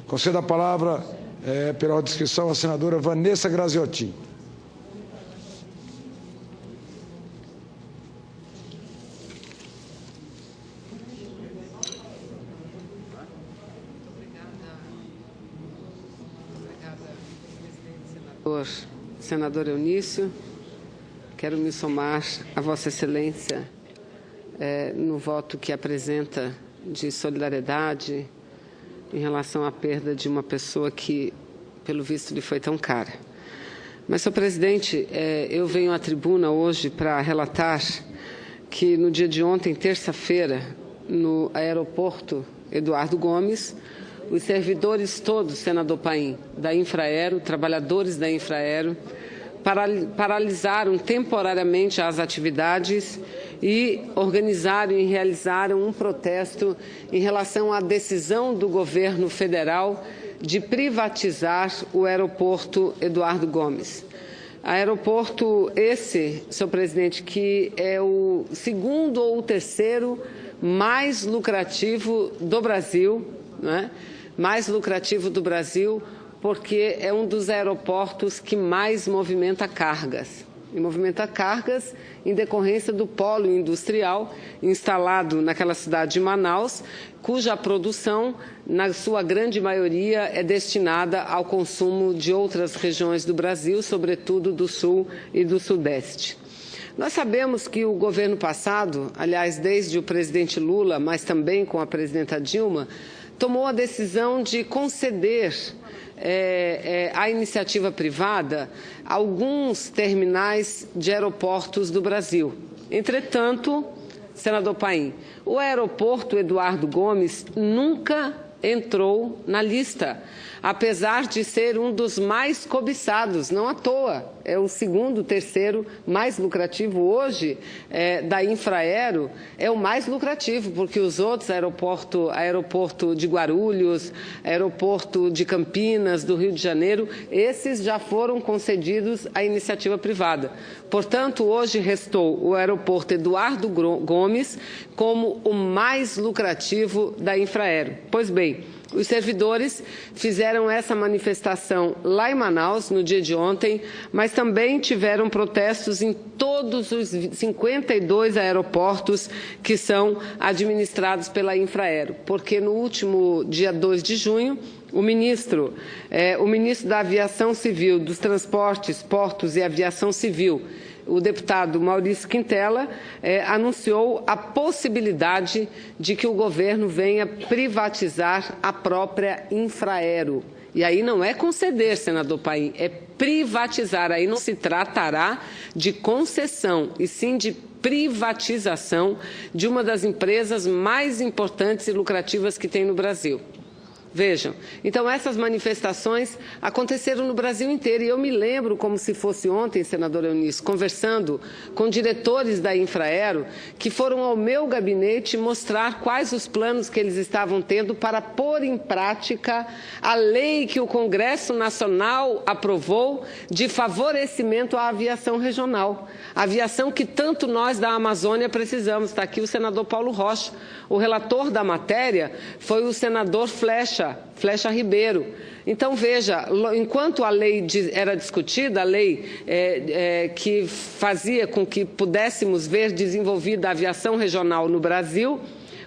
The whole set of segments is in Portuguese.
Concedo a palavra, pela descrição, à senadora Vanessa Graziotin. Senador Eunício, quero me somar a Vossa Excelência no voto que apresenta de solidariedade em relação à perda de uma pessoa que, pelo visto, lhe foi tão cara. Mas, senhor presidente, eu venho à tribuna hoje para relatar que no dia de ontem, terça-feira, no aeroporto Eduardo Gomes, os servidores todos, senador Paim, da Infraero, trabalhadores da Infraero, paralisaram temporariamente as atividades e organizaram e realizaram um protesto em relação à decisão do governo federal de privatizar o aeroporto Eduardo Gomes. Aeroporto esse, senhor presidente, que é o segundo ou o terceiro mais lucrativo do Brasil, né? Mais lucrativo do Brasil, porque é um dos aeroportos que mais movimenta cargas. E movimenta cargas em decorrência do polo industrial instalado naquela cidade de Manaus, cuja produção, na sua grande maioria, é destinada ao consumo de outras regiões do Brasil, sobretudo do Sul e do Sudeste. Nós sabemos que o governo passado, aliás, desde o presidente Lula, mas também com a presidenta Dilma, tomou a decisão de conceder à iniciativa privada alguns terminais de aeroportos do Brasil. Entretanto, senador Paim, o aeroporto Eduardo Gomes nunca entrou na lista, apesar de ser um dos mais cobiçados, não à toa. É o segundo, terceiro mais lucrativo hoje da Infraero, é o mais lucrativo, porque os outros, aeroporto de Guarulhos, aeroporto de Campinas, do Rio de Janeiro, esses já foram concedidos à iniciativa privada. Portanto, hoje restou o aeroporto Eduardo Gomes como o mais lucrativo da Infraero. Pois bem, os servidores fizeram essa manifestação lá em Manaus, no dia de ontem, mas também tiveram protestos em todos os 52 aeroportos que são administrados pela Infraero, porque no último dia 2 de junho, o ministro da Aviação Civil, dos Transportes, Portos e Aviação Civil, o deputado Maurício Quintela, anunciou a possibilidade de que o governo venha privatizar a própria Infraero. E aí não é conceder, senador Paim, é privatizar. Aí não se tratará de concessão, e sim de privatização de uma das empresas mais importantes e lucrativas que tem no Brasil. Vejam, então essas manifestações aconteceram no Brasil inteiro, e eu me lembro como se fosse ontem, senador Eunício, conversando com diretores da Infraero que foram ao meu gabinete mostrar quais os planos que eles estavam tendo para pôr em prática a lei que o Congresso Nacional aprovou de favorecimento à aviação regional. A aviação que tanto nós da Amazônia precisamos. Está aqui o senador Paulo Rocha. O relator da matéria foi o senador Flecha Ribeiro. Então, veja, enquanto a lei era discutida, a lei que fazia com que pudéssemos ver desenvolvida a aviação regional no Brasil,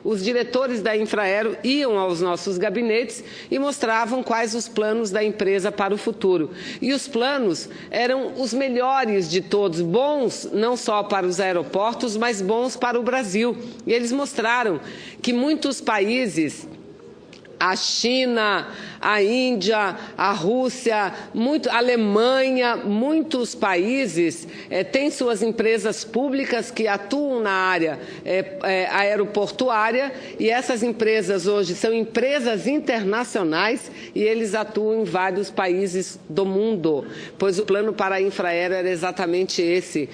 os diretores da Infraero iam aos nossos gabinetes e mostravam quais os planos da empresa para o futuro. E os planos eram os melhores de todos, bons não só para os aeroportos, mas bons para o Brasil. E eles mostraram que muitos países, a China, a Índia, a Rússia, a Alemanha, muitos países têm suas empresas públicas que atuam na área aeroportuária, e essas empresas hoje são empresas internacionais e eles atuam em vários países do mundo, pois o plano para a Infraero era exatamente esse,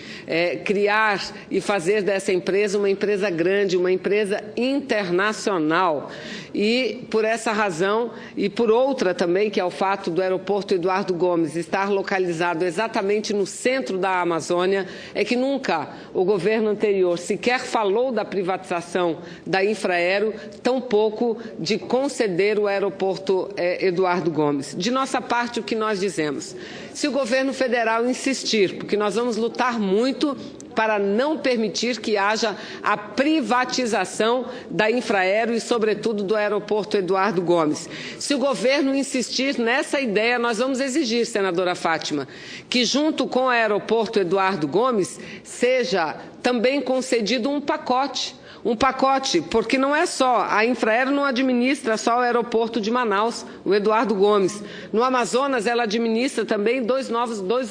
criar e fazer dessa empresa uma empresa grande, uma empresa internacional. E por essa razão e por outra também, que é o fato do aeroporto Eduardo Gomes estar localizado exatamente no centro da Amazônia, é que nunca o governo anterior sequer falou da privatização da Infraero, tampouco de conceder o aeroporto Eduardo Gomes. De nossa parte, o que nós dizemos? Se o governo federal insistir, porque nós vamos lutar muito para não permitir que haja a privatização da Infraero e, sobretudo, do aeroporto Eduardo Gomes. Se o governo insistir nessa ideia, nós vamos exigir, senadora Fátima, que junto com o aeroporto Eduardo Gomes seja também concedido um pacote, porque não é só, a Infraero não administra só o aeroporto de Manaus, o Eduardo Gomes. No Amazonas, ela administra também dois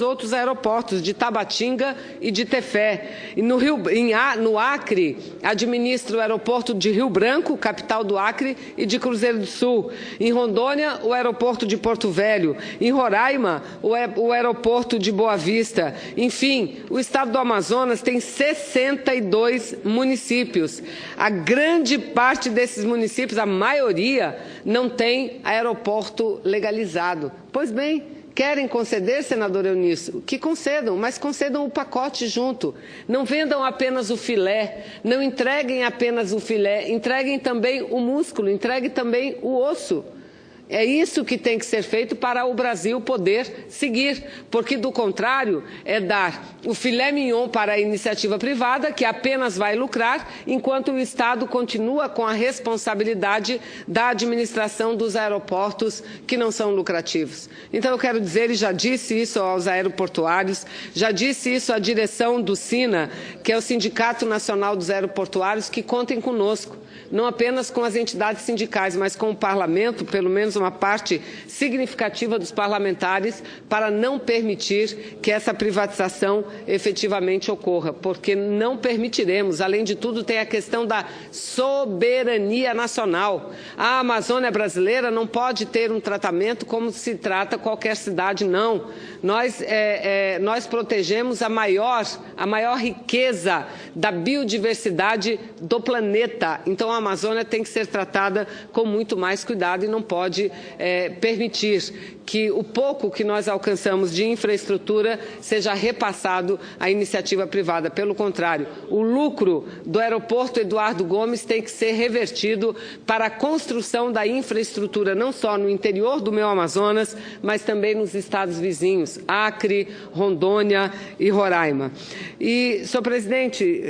outros aeroportos, de Tabatinga e de Tefé. E no Acre, administra o aeroporto de Rio Branco, capital do Acre, e de Cruzeiro do Sul. Em Rondônia, o aeroporto de Porto Velho. Em Roraima, o aeroporto de Boa Vista. Enfim, o estado do Amazonas tem 62 municípios. A grande parte desses municípios, a maioria, não tem aeroporto legalizado. Pois bem, querem conceder, senador Eunício? Que concedam, mas concedam o pacote junto. Não vendam apenas o filé, não entreguem apenas o filé, entreguem também o músculo, entreguem também o osso. É isso que tem que ser feito para o Brasil poder seguir, porque, do contrário, é dar o filé mignon para a iniciativa privada, que apenas vai lucrar, enquanto o Estado continua com a responsabilidade da administração dos aeroportos que não são lucrativos. Então, eu quero dizer, e já disse isso aos aeroportuários, já disse isso à direção do SINA, que é o Sindicato Nacional dos Aeroportuários, que contem conosco, não apenas com as entidades sindicais, mas com o Parlamento, pelo menos uma parte significativa dos parlamentares, para não permitir que essa privatização efetivamente ocorra, porque não permitiremos. Além de tudo, tem a questão da soberania nacional. A Amazônia brasileira não pode ter um tratamento como se trata qualquer cidade, não. Nós protegemos a maior riqueza da biodiversidade do planeta. Então, a Amazônia tem que ser tratada com muito mais cuidado e não pode permitir que o pouco que nós alcançamos de infraestrutura seja repassado à iniciativa privada. Pelo contrário, o lucro do aeroporto Eduardo Gomes tem que ser revertido para a construção da infraestrutura, não só no interior do meu Amazonas, mas também nos estados vizinhos, Acre, Rondônia e Roraima. E, senhor presidente,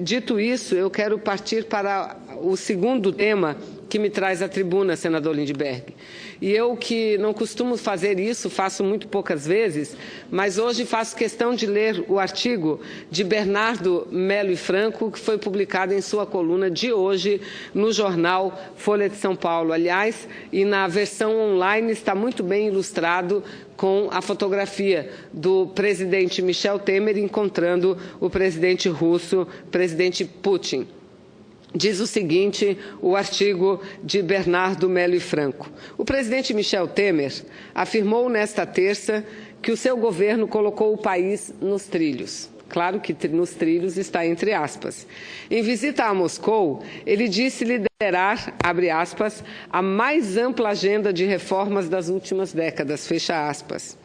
dito isso, eu quero partir para o segundo tema que me traz à tribuna, senador Lindbergh. E eu, que não costumo fazer isso, faço muito poucas vezes, mas hoje faço questão de ler o artigo de Bernardo Melo e Franco, que foi publicado em sua coluna de hoje no jornal Folha de São Paulo. Aliás, e na versão online está muito bem ilustrado com a fotografia do presidente Michel Temer encontrando o presidente russo, presidente Putin. Diz o seguinte, o artigo de Bernardo Melo e Franco. O presidente Michel Temer afirmou nesta terça que o seu governo colocou o país nos trilhos. Claro que nos trilhos está entre aspas. Em visita a Moscou, ele disse liderar, abre aspas, a mais ampla agenda de reformas das últimas décadas, fecha aspas.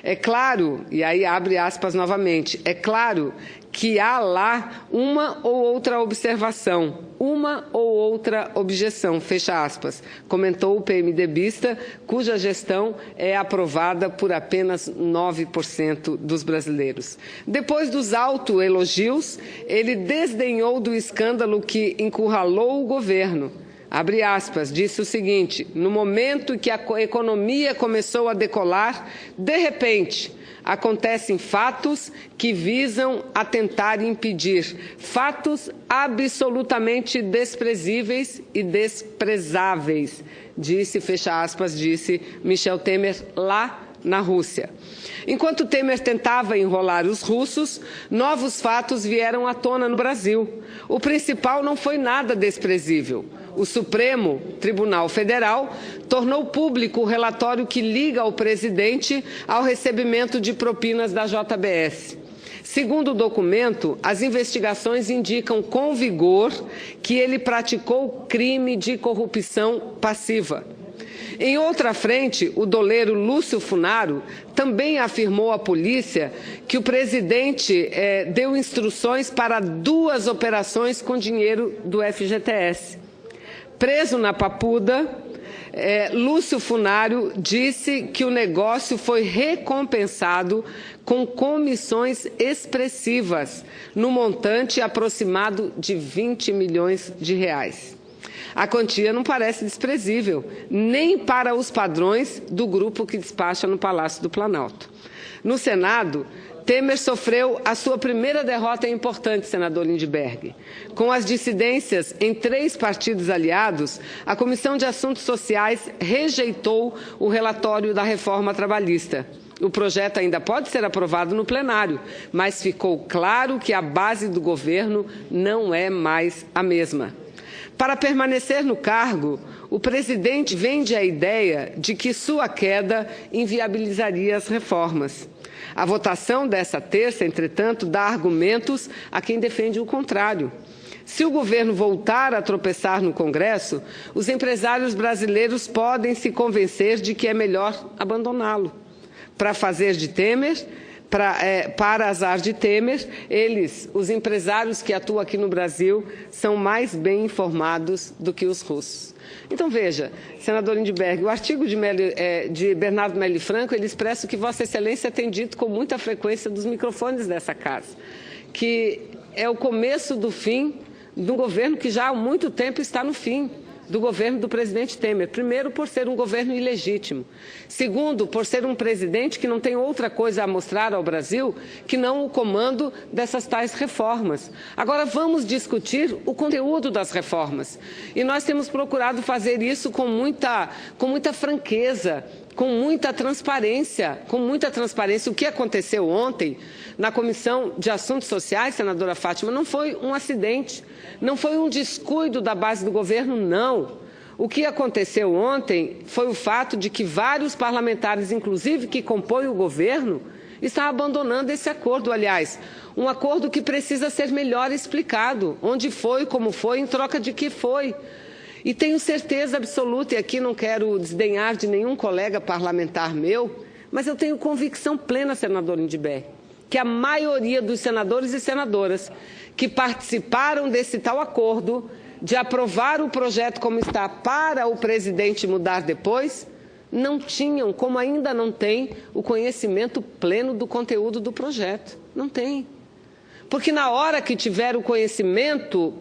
É claro, e aí abre aspas novamente, é claro que há lá uma ou outra observação, uma ou outra objeção, fecha aspas, comentou o PMDBista, cuja gestão é aprovada por apenas 9% dos brasileiros. Depois dos autoelogios, ele desdenhou do escândalo que encurralou o governo. Abre aspas, disse o seguinte, no momento em que a economia começou a decolar, de repente, acontecem fatos que visam a tentar impedir, fatos absolutamente desprezíveis e desprezáveis, disse, fecha aspas, disse Michel Temer lá na Rússia. Enquanto Temer tentava enrolar os russos, novos fatos vieram à tona no Brasil. O principal não foi nada desprezível. O Supremo Tribunal Federal tornou público o relatório que liga o presidente ao recebimento de propinas da JBS. Segundo o documento, as investigações indicam com vigor que ele praticou crime de corrupção passiva. Em outra frente, o doleiro Lúcio Funaro também afirmou à polícia que o presidente deu instruções para 2 operações com dinheiro do FGTS. Preso na Papuda, Lúcio Funaro disse que o negócio foi recompensado com comissões expressivas, no montante aproximado de R$20 milhões. A quantia não parece desprezível, nem para os padrões do grupo que despacha no Palácio do Planalto. No Senado, Temer sofreu a sua primeira derrota importante, senador Lindbergh. Com as dissidências em 3 partidos aliados, a Comissão de Assuntos Sociais rejeitou o relatório da reforma trabalhista. O projeto ainda pode ser aprovado no plenário, mas ficou claro que a base do governo não é mais a mesma. Para permanecer no cargo, o presidente vende a ideia de que sua queda inviabilizaria as reformas. A votação dessa terça, entretanto, dá argumentos a quem defende o contrário. Se o governo voltar a tropeçar no Congresso, os empresários brasileiros podem se convencer de que é melhor abandoná-lo. Para azar de Temer, os empresários que atuam aqui no Brasil, são mais bem informados do que os russos. Então, veja, senador Lindbergh, o artigo de Bernardo Meli Franco, ele expressa o que Vossa Excelência tem dito com muita frequência dos microfones dessa casa, que é o começo do fim de um governo que já há muito tempo está no fim, do governo do presidente Temer. Primeiro, por ser um governo ilegítimo. Segundo, por ser um presidente que não tem outra coisa a mostrar ao Brasil que não o comando dessas tais reformas. Agora, vamos discutir o conteúdo das reformas. E nós temos procurado fazer isso com muita franqueza, com muita transparência. O que aconteceu ontem na Comissão de Assuntos Sociais, senadora Fátima, não foi um acidente, não foi um descuido da base do governo, não. O que aconteceu ontem foi o fato de que vários parlamentares, inclusive que compõem o governo, estão abandonando esse acordo. Aliás, um acordo que precisa ser melhor explicado. Onde foi, como foi, em troca de que foi. E tenho certeza absoluta, e aqui não quero desdenhar de nenhum colega parlamentar meu, mas eu tenho convicção plena, senador Lindbergh, que a maioria dos senadores e senadoras que participaram desse tal acordo de aprovar o projeto como está para o presidente mudar depois, não tinham, como ainda não tem, o conhecimento pleno do conteúdo do projeto. Não tem. Porque na hora que tiver o conhecimento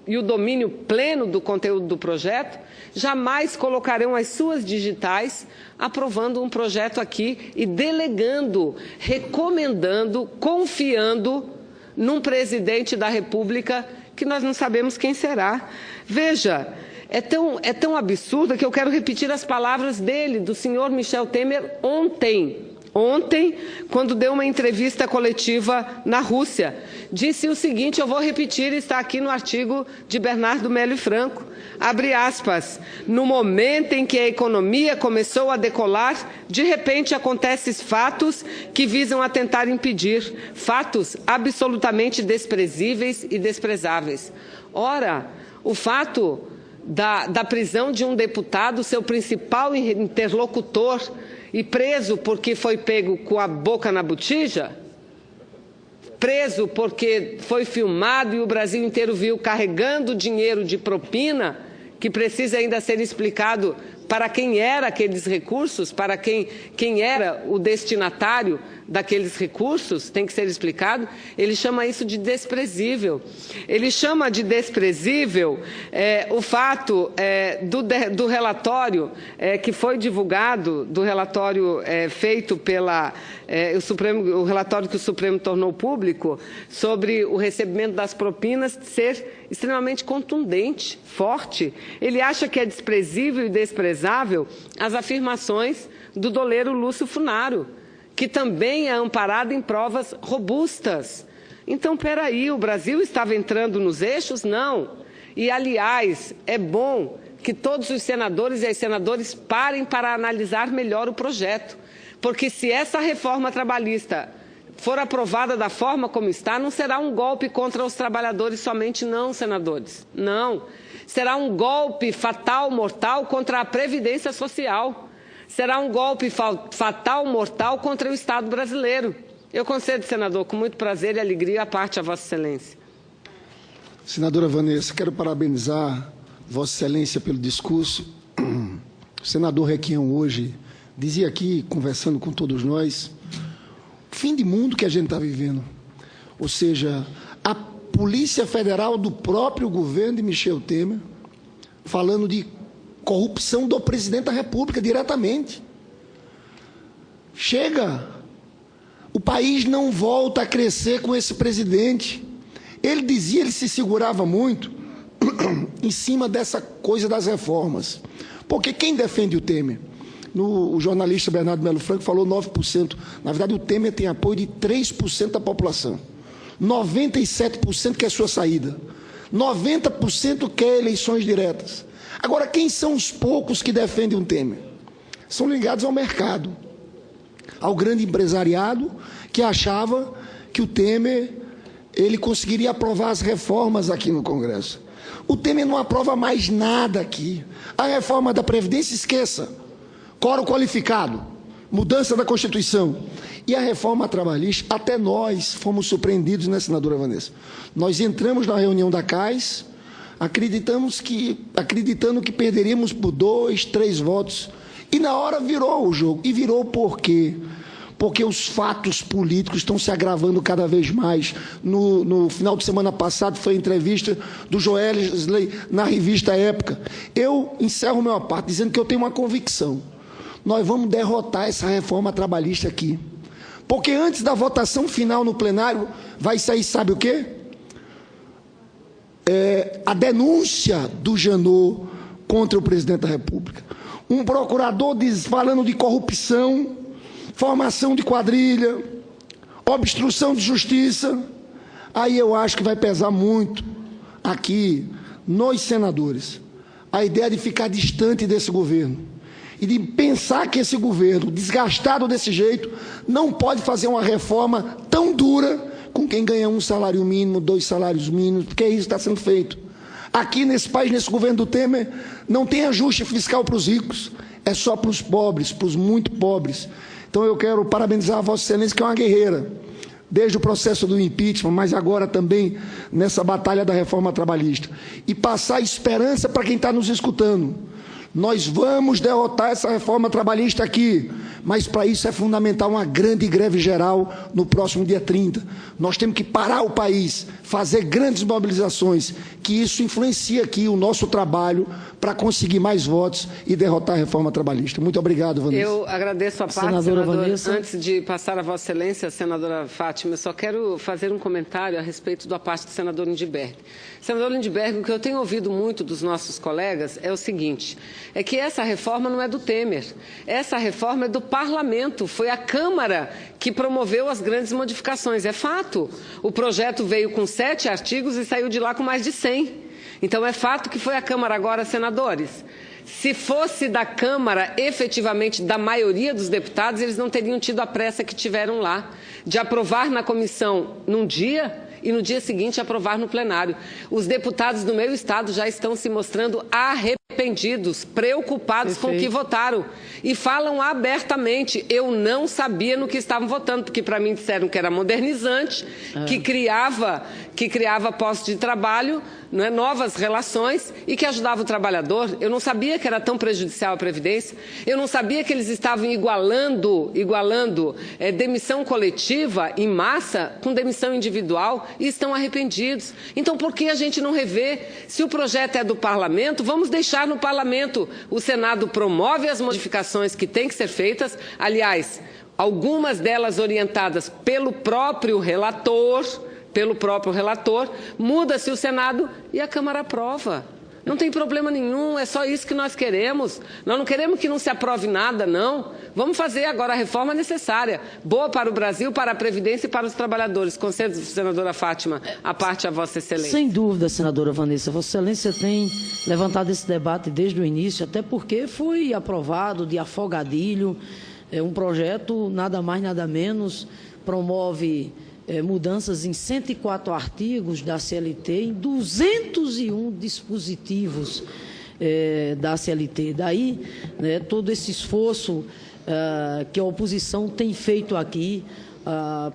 e o domínio pleno do conteúdo do projeto, jamais colocarão as suas digitais aprovando um projeto aqui e delegando, recomendando, confiando num presidente da República que nós não sabemos quem será. Veja, é tão absurdo que eu quero repetir as palavras dele, do senhor Michel Temer, ontem, quando deu uma entrevista coletiva na Rússia. Disse o seguinte, eu vou repetir, está aqui no artigo de Bernardo Meli Franco, abre aspas, no momento em que a economia começou a decolar, de repente acontecem fatos que visam a tentar impedir, fatos absolutamente desprezíveis e desprezáveis. Ora, o fato da prisão de um deputado, seu principal interlocutor, e preso porque foi pego com a boca na botija, preso porque foi filmado e o Brasil inteiro viu carregando dinheiro de propina, que precisa ainda ser explicado para quem era aqueles recursos, para quem era o destinatário daqueles recursos, tem que ser explicado. Ele chama isso de desprezível. Ele chama de desprezível o fato do relatório que foi divulgado, do relatório feito pela o relatório que o Supremo tornou público sobre o recebimento das propinas ser extremamente contundente, forte. Ele acha que é desprezível e desprezável as afirmações do doleiro Lúcio Funaro, que também é amparado em provas robustas. Então, peraí, o Brasil estava entrando nos eixos? Não. E, aliás, é bom que todos os senadores e as senadoras parem para analisar melhor o projeto. Porque se essa reforma trabalhista for aprovada da forma como está, não será um golpe contra os trabalhadores somente, não, senadores. Não. será um golpe fatal, mortal contra a Previdência Social. Será um golpe fatal, mortal contra o Estado brasileiro. Eu concedo, senador, com muito prazer e alegria, a parte a Vossa Excelência. Senadora Vanessa, quero parabenizar Vossa Excelência pelo discurso. O senador Requião hoje dizia aqui, conversando com todos nós, o fim de mundo que a gente está vivendo. Ou seja, a Polícia Federal do próprio governo de Michel Temer, falando de corrupção do presidente da República diretamente. Chega! O país não volta a crescer com esse presidente. Ele dizia, ele se segurava muito em cima dessa coisa das reformas. Porque quem defende o Temer? O jornalista Bernardo Melo Franco falou 9%. Na verdade, o Temer tem apoio de 3% da população. 97% quer sua saída. 90% quer eleições diretas. Agora, quem são os poucos que defendem o Temer? São ligados ao mercado, ao grande empresariado que achava que o Temer ele conseguiria aprovar as reformas aqui no Congresso. O Temer não aprova mais nada aqui. A reforma da Previdência, esqueça. Quórum qualificado, mudança da Constituição. E a reforma trabalhista, até nós fomos surpreendidos, né, senadora Vanessa? Nós entramos na reunião da CAIS, acreditando que perderíamos por 2, 3 votos. E na hora virou o jogo. E virou por quê? Porque os fatos políticos estão se agravando cada vez mais. No final de semana passado foi a entrevista do Joesley na revista Época. Eu encerro minha parte dizendo que eu tenho uma convicção. Nós vamos derrotar essa reforma trabalhista aqui. Porque antes da votação final no plenário vai sair, sabe o quê? A denúncia do Janot contra o presidente da República. Um procurador falando de corrupção, formação de quadrilha, obstrução de justiça. Aí eu acho que vai pesar muito aqui, nos senadores, a ideia de ficar distante desse governo e de pensar que esse governo, desgastado desse jeito, não pode fazer uma reforma tão dura com quem ganha 1 salário mínimo, 2 salários mínimos, porque isso está sendo feito. Aqui nesse país, nesse governo do Temer, não tem ajuste fiscal para os ricos, é só para os pobres, para os muito pobres. Então eu quero parabenizar a Vossa Excelência, que é uma guerreira, desde o processo do impeachment, mas agora também nessa batalha da reforma trabalhista. E passar esperança para quem está nos escutando. Nós vamos derrotar essa reforma trabalhista aqui, mas para isso é fundamental uma grande greve geral no próximo dia 30. Nós temos que parar o país, fazer grandes mobilizações, que isso influencia aqui o nosso trabalho para conseguir mais votos e derrotar a reforma trabalhista. Muito obrigado, Vanessa. Eu agradeço a parte, senadora Vanessa. Antes de passar a Vossa Excelência, senadora Fátima, eu só quero fazer um comentário a respeito da parte do senador Lindbergh. Senador Lindbergh, o que eu tenho ouvido muito dos nossos colegas é o seguinte, é que essa reforma não é do Temer, essa reforma é do Parlamento, foi a Câmara que promoveu as grandes modificações, é fato. O projeto veio com 7 artigos e saiu de lá com mais de 100. Então é fato que foi a Câmara. Agora, senadores, se fosse da Câmara, efetivamente, da maioria dos deputados, eles não teriam tido a pressa que tiveram lá, de aprovar na comissão num dia e no dia seguinte aprovar no plenário. Os deputados do meu estado já estão se mostrando arrependidos, preocupados com o que votaram e falam abertamente, eu não sabia no que estavam votando, porque para mim disseram que era modernizante, que criava postos de trabalho, né, novas relações e que ajudava o trabalhador. Eu não sabia que era tão prejudicial à Previdência, eu não sabia que eles estavam igualando demissão coletiva em massa com demissão individual e estão arrependidos. Então, por que a gente não revê? Se o projeto é do Parlamento, vamos deixar no Parlamento. O Senado promove as modificações que têm que ser feitas, aliás, algumas delas orientadas pelo próprio relator, muda-se o Senado e a Câmara aprova. Não tem problema nenhum, é só isso que nós queremos. Nós não queremos que não se aprove nada, não. Vamos fazer agora a reforma necessária, boa para o Brasil, para a Previdência e para os trabalhadores. Concedo, senadora Fátima, a parte a Vossa Excelência. Sem dúvida, senadora Vanessa. Vossa Excelência tem levantado esse debate desde o início, até porque foi aprovado de afogadilho, um projeto, nada mais, nada menos, promove mudanças em 104 artigos da CLT, em 201 dispositivos da CLT. Daí, né, todo esse esforço que a oposição tem feito aqui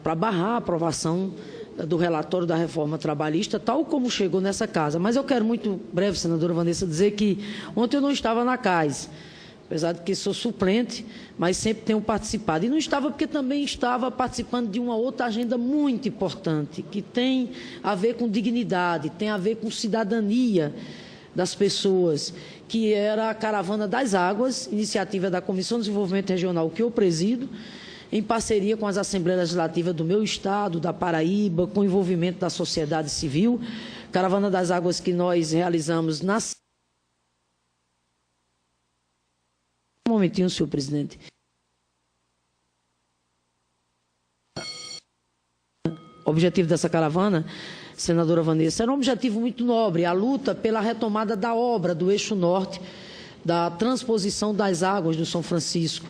para barrar a aprovação do relatório da reforma trabalhista, tal como chegou nessa casa. Mas eu quero muito breve, senadora Vanessa, dizer que ontem eu não estava na CAIS, apesar de que sou suplente, mas sempre tenho participado. E não estava porque também estava participando de uma outra agenda muito importante, que tem a ver com dignidade, tem a ver com cidadania das pessoas, que era a Caravana das Águas, iniciativa da Comissão de Desenvolvimento Regional que eu presido, em parceria com as Assembleias Legislativas do meu estado, da Paraíba, com envolvimento da sociedade civil. Caravana das Águas que nós realizamos na... Um momentinho, senhor presidente. O objetivo dessa caravana, senadora Vanessa, era um objetivo muito nobre, a luta pela retomada da obra do Eixo Norte, da transposição das águas do São Francisco.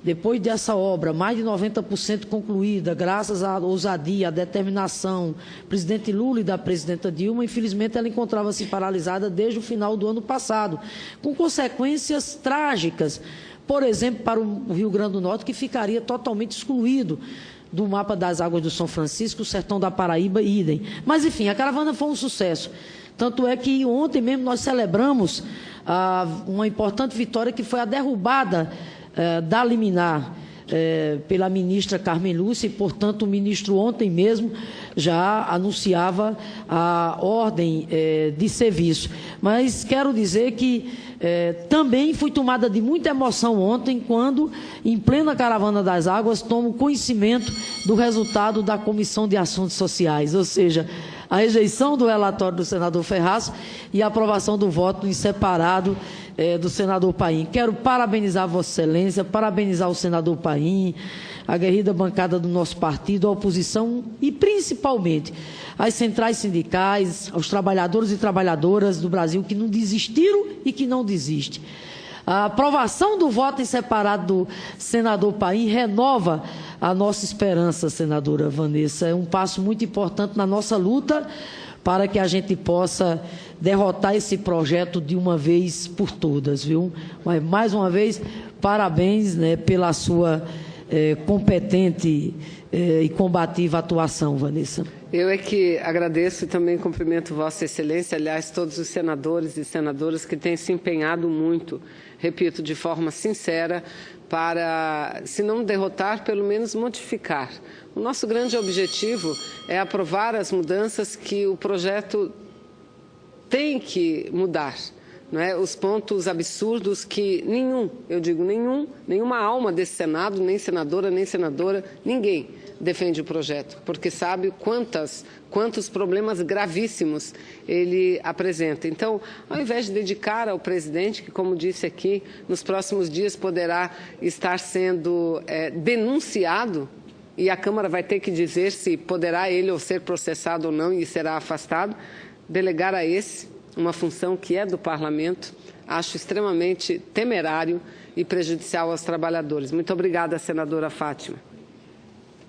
Depois dessa obra, mais de 90% concluída, graças à ousadia, à determinação do presidente Lula e da presidenta Dilma, infelizmente ela encontrava-se paralisada desde o final do ano passado, com consequências trágicas, por exemplo, para o Rio Grande do Norte, que ficaria totalmente excluído do mapa das águas do São Francisco, o sertão da Paraíba, idem. Mas, enfim, a caravana foi um sucesso. Tanto é que ontem mesmo nós celebramos uma importante vitória, que foi a derrubada da liminar pela ministra Carmen Lúcia, e, portanto, o ministro ontem mesmo já anunciava a ordem de serviço. Mas quero dizer que também fui tomada de muita emoção ontem, quando, em plena Caravana das Águas, tomo conhecimento do resultado da Comissão de Assuntos Sociais, ou seja, a rejeição do relatório do senador Ferraz e a aprovação do voto em separado do senador Paim. Quero parabenizar Vossa Excelência, parabenizar o senador Paim, a aguerrida bancada do nosso partido, a oposição e, principalmente, as centrais sindicais, aos trabalhadores e trabalhadoras do Brasil que não desistiram e que não desistem. A aprovação do voto em separado do senador Paim renova a nossa esperança, senadora Vanessa. É um passo muito importante na nossa luta para que a gente possa derrotar esse projeto de uma vez por todas, viu? Mas, mais uma vez, parabéns, né, pela sua competente e combativa atuação, Vanessa. Eu é que agradeço e também cumprimento Vossa Excelência, aliás, todos os senadores e senadoras que têm se empenhado muito, repito, de forma sincera, para, se não derrotar, pelo menos modificar. O nosso grande objetivo é aprovar as mudanças que o projeto tem que mudar. Não é? Os pontos absurdos que nenhuma alma desse Senado, nem senadora, ninguém defende o projeto, porque sabe quantos problemas gravíssimos ele apresenta. Então, ao invés de dedicar ao presidente, que, como disse aqui, nos próximos dias poderá estar sendo denunciado, e a Câmara vai ter que dizer se poderá ele ou ser processado ou não e será afastado, delegar a esse uma função que é do Parlamento, acho extremamente temerário e prejudicial aos trabalhadores. Muito obrigada, senadora Fátima.